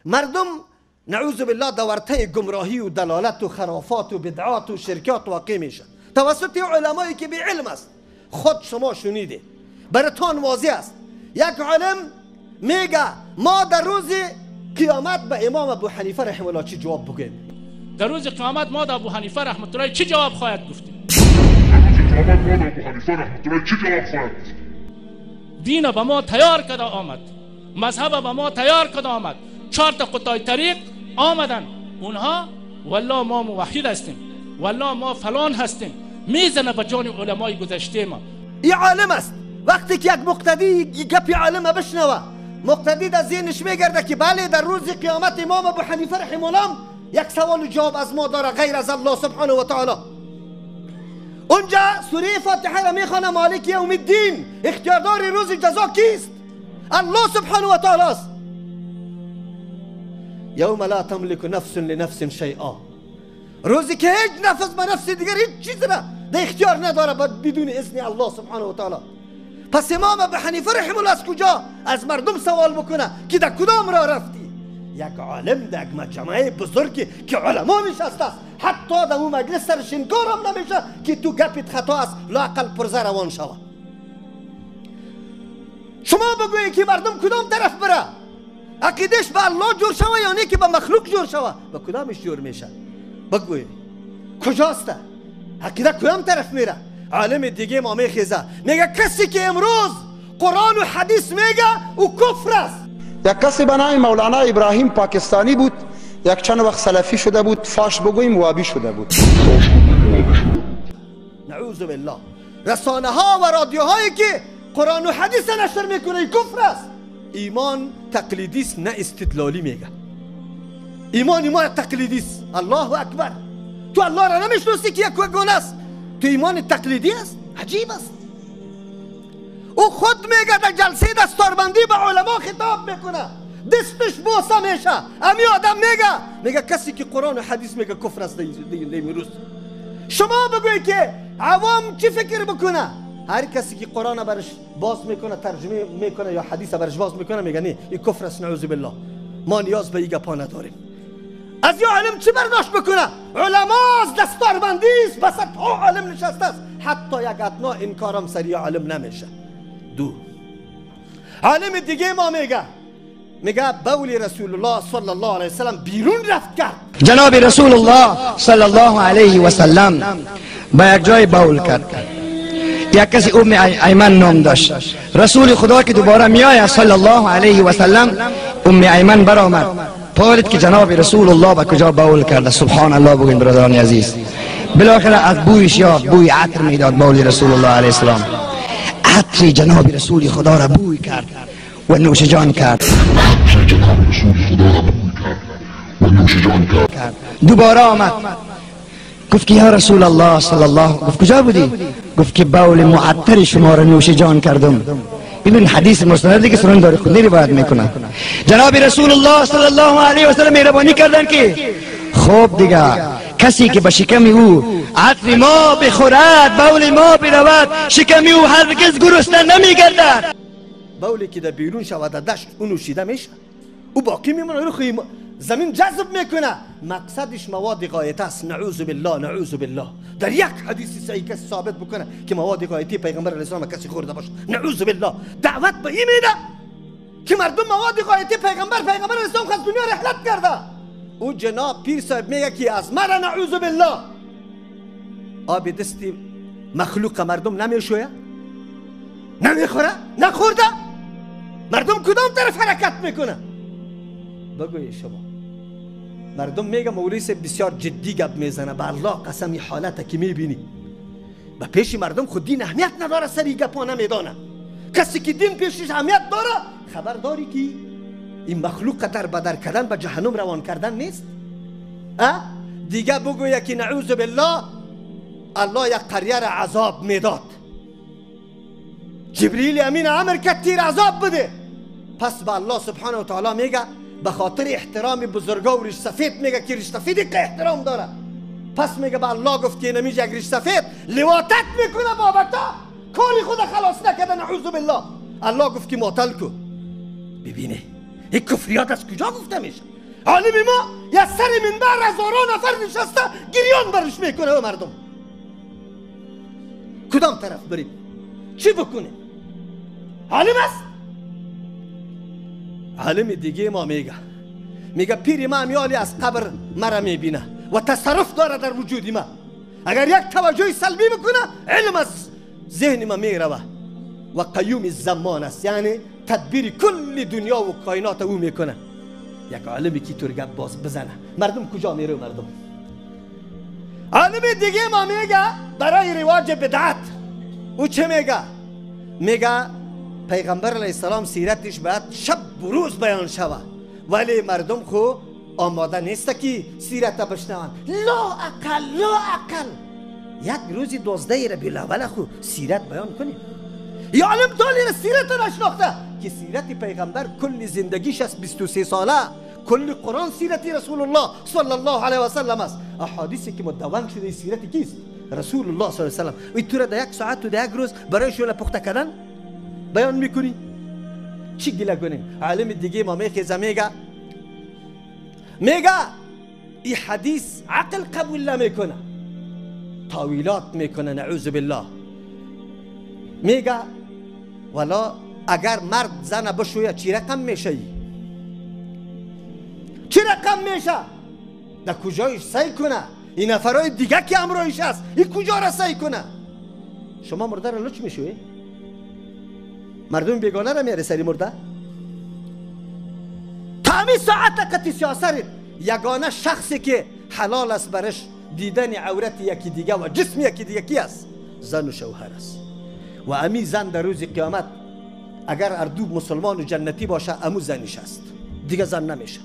مردم نعوذ بالله دورته گمراهی و دلالت و خرافات و بدعات و شرکات واقع میشه توسط علمایی که بی علم است. خود شما شنیده، براتون واضح است. یک عالم میگه ما در روز قیامت به امام ابو حنیفه رحمه الله چی جواب بگیم؟ در روز قیامت ما در ابو حنیفه رحمت الله چی جواب خواهد گفتیم؟ دین به ما تیار کرده آمد، مذهب به ما تیار کرده آمد، 4 تا قطاع طریق آمدن، اونها والله ما موحد هستیم، والله ما فلان هستیم، میزنه به جان علمای گذشته ما. این عالم است. وقتی که یک مقتدی گپی عالم بشنوه، مقتدی در ذهنش میگرده که بله در روز قیامت امام ابو حنیفه رحمه الله یک سوال و جواب از ما داره غیر از الله سبحانه و تعالی. اونجا سوره فاتحه را میخوانه مالک یوم الدین، اختیاردار روز جزا کیست؟ الله سبحانه و تعالی است. یوم لا تملک نفس لنفس شیئا، روزی که هیچ نفس به نفس دیگر هیچ چیز را در اختیار نداره بدون اذن الله سبحانه و تعالی. پس امام ابو حنیفه رحمه الله از کجا از مردم سوال بکنه که در کدام راه رفتی؟ یک عالم در یک مجمع بزرگی که علما نشسته است، حتی در اون مجلس سرش انکار هم نمیشه که تو گپت خطا است، لااقل پرزه روان شوه. شما بگویی که مردم کدام طرف بره؟ عقیدش به الله جور شوه یا نه که به مخلوق جور شوه؟ به کدامش جور میشه؟ بگویی کجاست؟ عقیده کدام طرف میره؟ عالم دیگه ما میخیزه میگه کسی که امروز قرآن و حدیث میگه او کفر است. یک کسی به نام مولانا ابراهیم پاکستانی بود، یک چند وقت سلفی شده بود، فاش بگوییم وابی شده بود. نعوذ بالله. رسانه ها و رادیوهایی که قرآن و حدیث نشر میکنه کفر است. ایمان تقلیدی است نه استدلالی میگه. ایمان تقلیدی است. الله اکبر. تو الله را نمیشناسی که یک گونه است، تو ایمان تقلیدی است. عجیب است. او خود میگه در جلسه دستاربندی به علما خطاب میکنه، دستش بوسه میشه. امی آدم میگه کسی که قرآن و حدیث میگه کفر است. دیروز شما بگوی که عوام چی فکر بکنه؟ هر کسی که قرآن برش باز میکنه ترجمه میکنه یا حدیث برش باز میکنه میگه نه این کفر است. نعوذ بالله. ما نیاز به این گپا نداریم. از یه عالم چی برداشت بکنه؟ علما از دستاربندی است، بس تا عالم نشسته است، حتی یک ادنا انکارم سری عالم نمیشه. دو عالم دیگه ما میگه بول رسول الله صلی الله علیه وسلم بیرون رفت کرد. جناب رسول الله صلی الله علیه وسلم با یک جای بول کرد. یک کسی ام ایمن نام داشت. رسول خدا که دوباره میآید صلی الله علیه وسلم، ام ایمن برآمد پارید که جناب رسول الله با کجا بول کرده. سبحان الله بگوین برادران عزیز. بالاخره از بویش یاد بوی عطر میداد بول رسول الله علیه السلام. عطر جناب رسول خدا را بوی کرد و نوش جان کرد. دوباره آمد گفت که یا رسول الله صلی الله، گفت کجا بودی؟ گفت که بول معطر شما را نوش جان کردم. ببین حدیث مستندی که سنن داره خودی روایت میکنه. جناب رسول الله صلی الله علیه و سلم مهربانی کردن که خب دیگه کسی که به شکم او عطر ما بخورد، بول ما برود، شکم او هرگز گرسنه نمیگردد. بولی که در بیرون شود در دشت اون نوشیده میشه، او باقی میمونه، رو زمین جذب میکنه. مقصدش مواد غایطه است. نعوذ بالله نعوذ بالله. در یک حدیث صحیح کسی ثابت بکنه که مواد غایطی پیغمبر علیه السلام کسی خورده باشه، نعوذ بالله. دعوت به این میده که مردم مواد غایطی پیغمبر علیه السلام خواست دنیا رحلت کرده. او جناب پیر صاحب میگه که از مرا نعوذ بالله آب دستی مخلوق مردم نمیشویه، نمیخوره، نخورده. مردم کدام طرف حرکت میکنه؟ بگوی شما. مردم میگه مولوی صاحب بسیار جدی گپ میزنه. به الله قسم این حالت که میبینی به پیش مردم خود دین اهمیت نداره، سری گپا نمیدانه. کسی که دین پیشش اهمیت داره خبر داری که این مخلوق در بدر کردن به جهنم روان کردن نیست. دیگه بگویه که نعوذ بالله الله یک قریه را عذاب میداد، جبریل امین امر کرد تیر عذاب بده. پس به الله سبحانه و تعالی میگه به خاطر احترام بزرگا و ریش سفید میگه که ریش سفید که احترام داره. پس میگه به الله گفت که نمیشه یک ریش سفید لواتت میکنه بابتا کاری خود خلاص نکرده. نعوذ بالله. الله گفت که معطل کو. ببینه این کفریات از کجا گفته میشه؟ عالم ما یا سر منبر هزاران نفر نشسته گریان برش میکنه و مردم کدام طرف بریم؟ چی بکنیم؟ عالم است؟ عالم دیگه ما میگه پیر ما امیالی از قبر مرا میبینه و تصرف داره در وجود ما. اگر یک توجه سلبی بکنه علم از ذهن ما میروه و قیوم الزمان است، یعنی تدبیر کل دنیا و کائنات او میکنه. یک عالمی که طور گپ باز بزنه مردم کجا میره؟ مردم عالم دیگه ما میگه برای رواج بدعت او چه میگه پیغمبر علیه السلام سیرتش باید شب و روز بیان شوه، ولی مردم خو آماده نیست که سیرت بشنون. لا اقل یک روزی 12 ربیع الاول خو سیرت بیان کنیم. یا عالم دالی سیرت نشناخته که سیرت پیغمبر کل زندگیش است 23 ساله. کل قرآن سیرت رسول الله صلی الله علیه و سلم است. احادیثی که مدون شده سیرت کیست؟ رسول الله صلی الله علیه و سلم. و تو را در یک ساعت و در یک روز برای شما پخته کردن بیان میکنی؟ چی گله کنیم؟ عالم دیگه ما میخیزه میگه این حدیث عقل قبول نمیکنه، تاویلات میکنه، نعوذ بالله. میگه والا اگر مرد زن بشویه چی رقم میشه؟ چی رقم میشه؟ در کجایش سعی کنه؟ این نفرای دیگه که امرایش هست این کجا را سعی کنه؟ شما مرده را لچ میشوی؟ مردم بیگانه را میاره سری مرده؟ تامی ساعت قطی سیاست یگانه شخصی که حلال است برش دیدن عورت یکی دیگه و جسم یکی دیگه کی است؟ زن و شوهر است. و امی زن در روز قیامت اگر اردو مسلمان و جنتی باشه امو زنش است، دیگه زن نمیشه،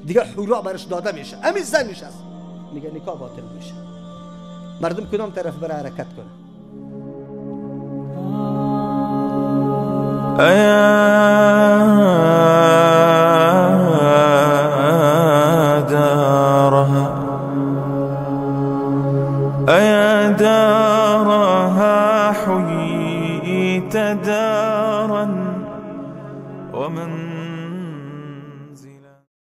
دیگه حولا برش داده میشه، امی زنش است، میگه نکاح باطل میشه. مردم کدام طرف برای حرکت کنه؟ أيا دارها حييت دارا ومن